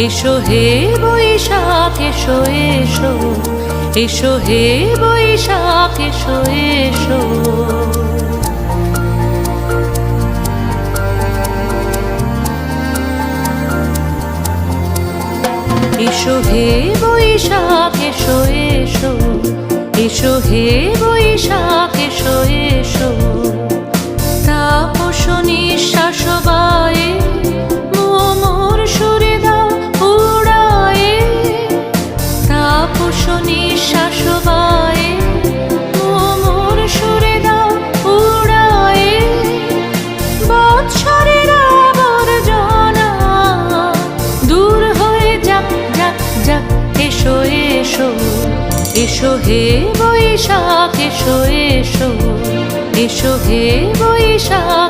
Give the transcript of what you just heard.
এসো হে বৈশাখ এসো এসো, এসো হে বৈশাখ এসো এসো। এসো হে বৈশাখ এসো এসো, এসো হে বৈশাখ এসো এসো। তাপস নিঃশ্বাস বায়ে মোর সুরে দাও উড়ায়ে, তাপস নিঃশ্বাস বায়ে মোর সুরে দাও উড়ায়ে। বৎসরের আবর্জনা দূর হয়ে যাক যাক যাক। এসো এসো, এসো হে বৈশাখ এসো এসো, এসো হে বৈশাখ